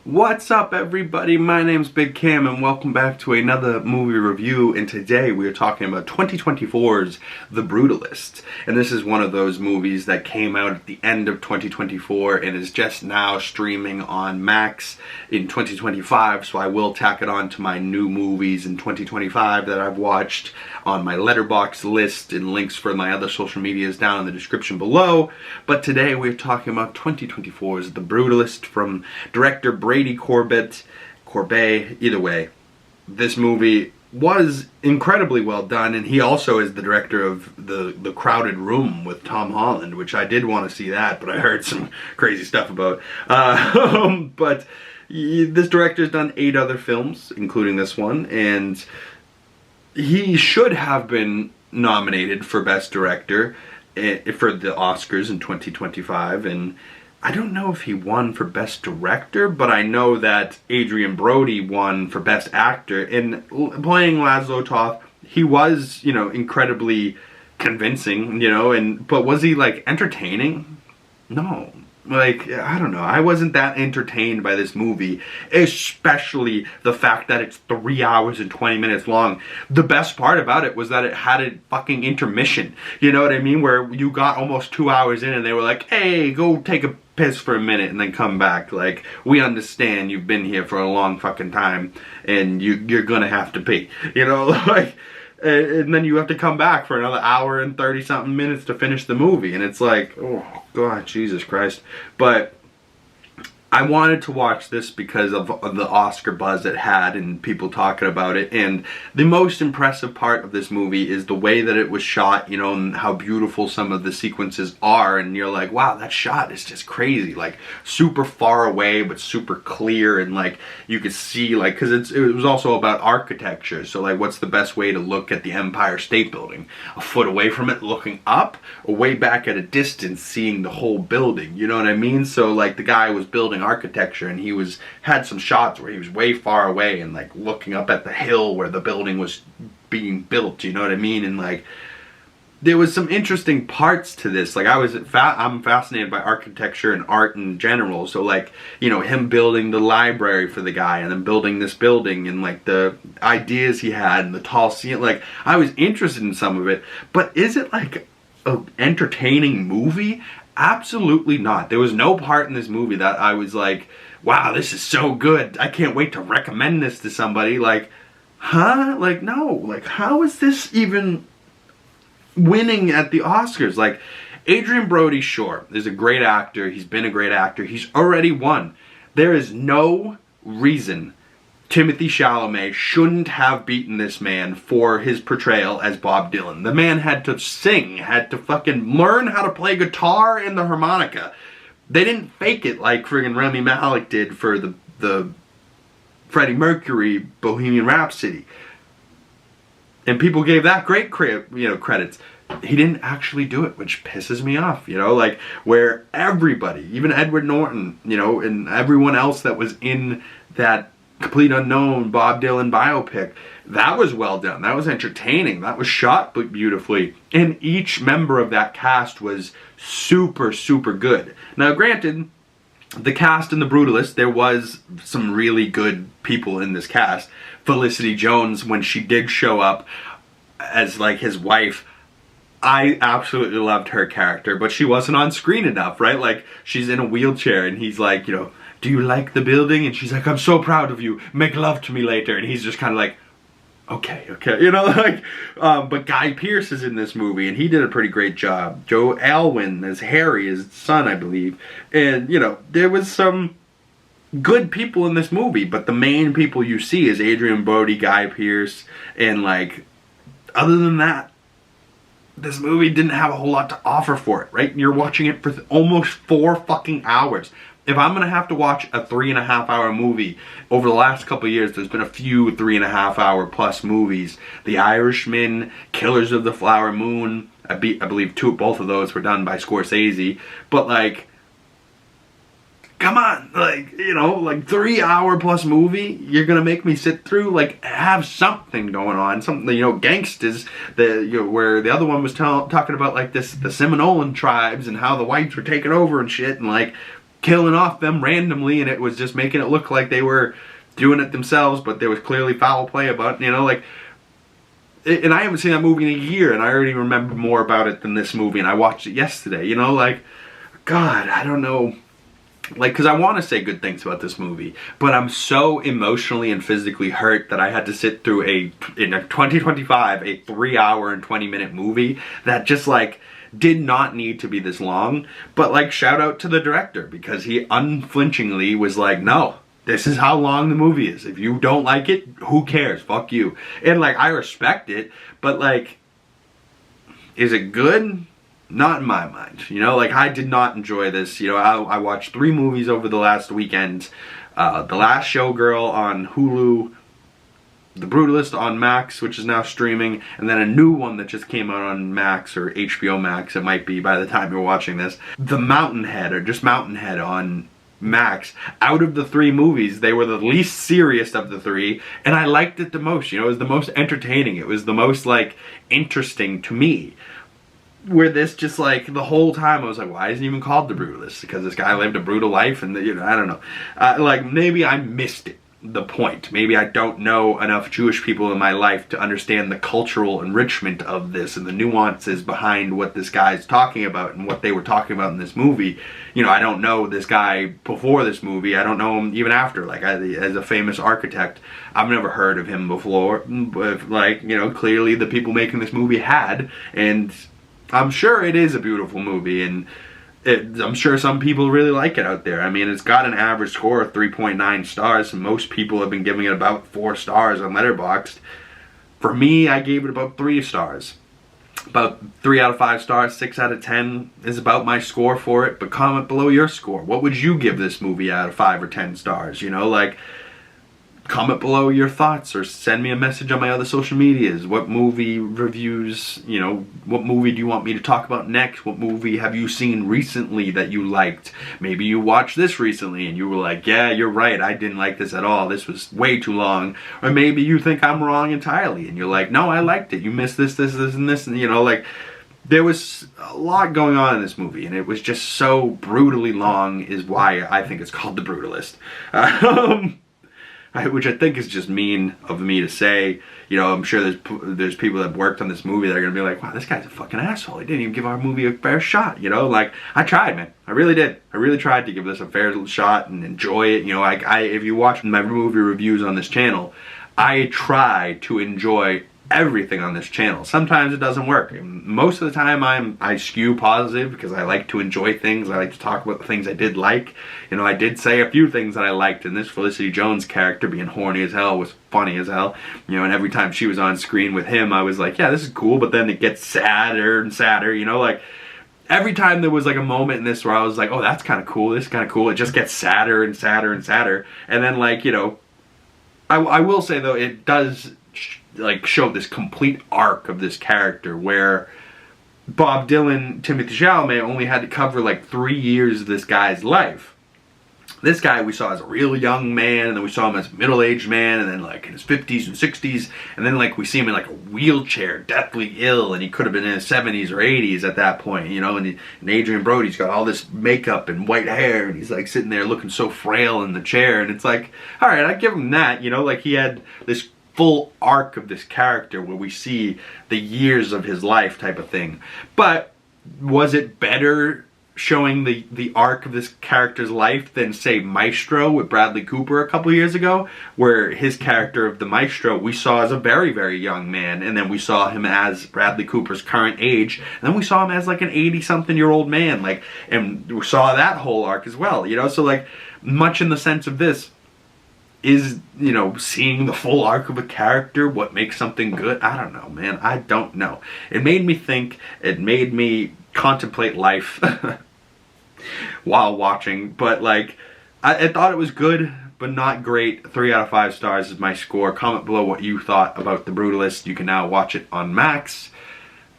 What's up, everybody? My name's Big Cam and welcome back to another movie review, and today we are talking about 2024's The Brutalist. And this is one of those movies that came out at the end of 2024 and is just now streaming on Max in 2025, so I will tack it on to my new movies in 2025 that I've watched on my Letterboxd list, and links for my other social medias down in the description below. But today we're talking about 2024's The Brutalist from director Brady, Corbet, either way. This movie was incredibly well done, and he also is the director of the Crowded Room with Tom Holland, which I did want to see that, but I heard some crazy stuff about. But this director's done 8 other films, including this one, and he should have been nominated for Best Director for the Oscars in 2025, and I don't know if he won for Best Director, but I know that Adrien Brody won for Best Actor. And playing Laszlo Toth, he was, incredibly convincing, but was he, entertaining? No. I don't know. I wasn't that entertained by this movie, especially the fact that it's 3 hours and 20 minutes long. The best part about it was that it had a fucking intermission. You know what I mean? Where you got almost 2 hours in and they were like, hey, go take a piss for a minute and then come back. Like, we understand you've been here for a long fucking time and you're gonna have to pee. And then you have to come back for another hour and 30-something minutes to finish the movie. And it's like, oh, God, Jesus Christ. But I wanted to watch this because of the Oscar buzz it had and people talking about it. And the most impressive part of this movie is the way that it was shot, and how beautiful some of the sequences are. And you're like, wow, that shot is just crazy. Like, super far away, but super clear. And, you could see, because it was also about architecture. So, what's the best way to look at the Empire State Building? A foot away from it, looking up, or way back at a distance, seeing the whole building? You know what I mean? So, the guy was building architecture, and he had some shots where he was way far away and looking up at the hill where the building was being built, you know what I mean? And there was some interesting parts to this. I'm fascinated by architecture and art in general, so him building the library for the guy and then building this building and the ideas he had and the tall ceiling, I was interested in some of it. But is it an entertaining movie? Absolutely not. There was no part in this movie that I was like, wow, this is so good, I can't wait to recommend this to somebody. No. How is this even winning at the Oscars? Adrien Brody, sure, is a great actor. He's been a great actor. He's already won. There is no reason Timothée Chalamet shouldn't have beaten this man for his portrayal as Bob Dylan. The man had to sing, had to fucking learn how to play guitar and the harmonica. They didn't fake it like friggin' Rami Malek did for the Freddie Mercury Bohemian Rhapsody. And people gave that great credits. He didn't actually do it, which pisses me off, where everybody, even Edward Norton, and everyone else that was in that Complete Unknown Bob Dylan biopic, that was well done. That was entertaining. That was shot beautifully. And each member of that cast was super, super good. Now, granted, the cast in The Brutalist, there was some really good people in this cast. Felicity Jones, when she did show up as his wife, I absolutely loved her character, but she wasn't on screen enough, right? She's in a wheelchair and he's do you like the building? And she's like, I'm so proud of you. Make love to me later. And he's just kind of okay. But Guy Pearce is in this movie, and he did a pretty great job. Joe Alwyn as Harry, his son, I believe. And, there was some good people in this movie, but the main people you see is Adrien Brody, Guy Pearce, and, other than that, this movie didn't have a whole lot to offer for it, right? You're watching it for almost 4 fucking hours. If I'm going to have to watch a 3.5-hour movie, over the last couple of years, there's been a few 3.5-hour plus movies. The Irishman, Killers of the Flower Moon, I believe both of those were done by Scorsese. But come on, 3-hour plus movie, you're going to make me sit through, have something going on. Something, gangsters, where the other one was talking about, the Seminolan tribes and how the whites were taking over and shit, and killing off them randomly, and it was just making it look like they were doing it themselves, but there was clearly foul play about it, you know, like, and I haven't seen that movie in a year, and I already remember more about it than this movie, and I watched it yesterday, you know, like, God, I don't know, like, because I want to say good things about this movie, but I'm so emotionally and physically hurt that I had to sit through in 2025, a 3-hour and 20-minute movie that just, like, did not need to be this long. But, like, shout out to the director, because he unflinchingly was like, no, this is how long the movie is. If you don't like it, who cares? Fuck you. And, like, I respect it, but, like, is it good? Not in my mind, you know, like, I did not enjoy this, you know. I watched 3 movies over the last weekend, The Last Showgirl on Hulu, The Brutalist on Max, which is now streaming, and then a new one that just came out on Max, or HBO Max, it might be by the time you're watching this, The Mountainhead, or just Mountainhead on Max. Out of the 3 movies, they were the least serious of the 3, and I liked it the most, you know. It was the most entertaining, it was the most, like, interesting to me. Where this just, like, the whole time I was like, why isn't it even called The Brutalist? Because this guy lived a brutal life, and, you know, I don't know. Like, maybe I missed it, the point. Maybe I don't know enough Jewish people in my life to understand the cultural enrichment of this and the nuances behind what this guy's talking about and what they were talking about in this movie. You know, I don't know this guy before this movie. I don't know him even after. Like, as a famous architect, I've never heard of him before. But, like, you know, clearly the people making this movie had, and I'm sure it is a beautiful movie, and I'm sure some people really like it out there. I mean, it's got an average score of 3.9 stars, and most people have been giving it about 4 stars on LETTERBOXD. For me, I gave it about 3 stars. About 3 out of 5 stars, 6 out of 10 is about my score for it, but comment below your score. What would you give this movie out of 5 or 10 stars, you know, like, comment below your thoughts, or send me a message on my other social medias. What movie reviews, you know, what movie do you want me to talk about next? What movie have you seen recently that you liked? Maybe you watched this recently and you were like, yeah, you're right, I didn't like this at all, this was way too long. Or maybe you think I'm wrong entirely and you're like, no, I liked it, you missed this, this, this, and this, and, you know, like, there was a lot going on in this movie, and it was just so brutally long, is why I think it's called The Brutalist. Which I think is just mean of me to say. You know, I'm sure there's people that worked on this movie that are going to be like, wow, this guy's a fucking asshole. He didn't even give our movie a fair shot, you know? Like, I tried, man. I really did. I really tried to give this a fair shot and enjoy it. You know, like, if you watch my movie reviews on this channel, I try to enjoy everything on this channel. Sometimes it doesn't work. Most of the time I skew positive because I like to enjoy things. I like to talk about the things I did like. You know, I did say a few things that I liked, and this Felicity Jones character being horny as hell was funny as hell. You know, and every time she was on screen with him, I was like, yeah, this is cool, but then it gets sadder and sadder, you know, like, every time there was like a moment in this where I was like, oh, that's kind of cool, this is kind of cool, it just gets sadder and sadder and sadder. And then, like, you know, I will say though, it does like show this complete arc of this character where Bob Dylan, Timothée Chalamet, only had to cover like 3 years of this guy's life. This guy we saw as a real young man, and then we saw him as a middle-aged man, and then like in his 50s and 60s, and then like we see him in like a wheelchair, deathly ill, and he could have been in his 70s or 80s at that point, you know, and Adrien Brody's got all this makeup and white hair, and he's like sitting there looking so frail in the chair, and it's like, alright, I give him that, you know, like he had this full arc of this character where we see the years of his life type of thing. But was it better showing the arc of this character's life than, say, Maestro with Bradley Cooper a couple years ago, where his character of the Maestro we saw as a very, very young man, and then we saw him as Bradley Cooper's current age, and then we saw him as like an 80-something-year-old man, like, and we saw that whole arc as well, you know? So, like, much in the sense of this, is, you know, seeing the full arc of a character what makes something good? I don't know, man. I don't know. It made me think. It made me contemplate life while watching. But, like, I thought it was good, but not great. 3 out of 5 stars is my score. Comment below what you thought about The Brutalist. You can now watch it on Max.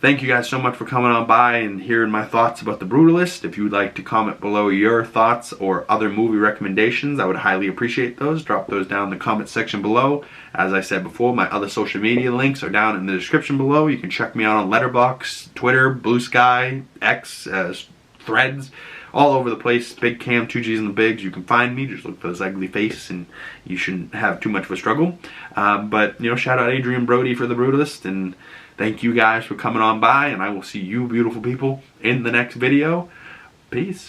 Thank you guys so much for coming on by and hearing my thoughts about The Brutalist. If you'd like to comment below your thoughts or other movie recommendations, I would highly appreciate those. Drop those down in the comment section below. As I said before, my other social media links are down in the description below. You can check me out on Letterboxd, Twitter, Blue Sky, X, Threads, all over the place. Big Cam, 2Gs and the Biggs. You can find me. Just look for this ugly face and you shouldn't have too much of a struggle. But, you know, shout out Adrien, Brody for the Brutalist. And thank you guys for coming on by. And I will see you beautiful people in the next video. Peace.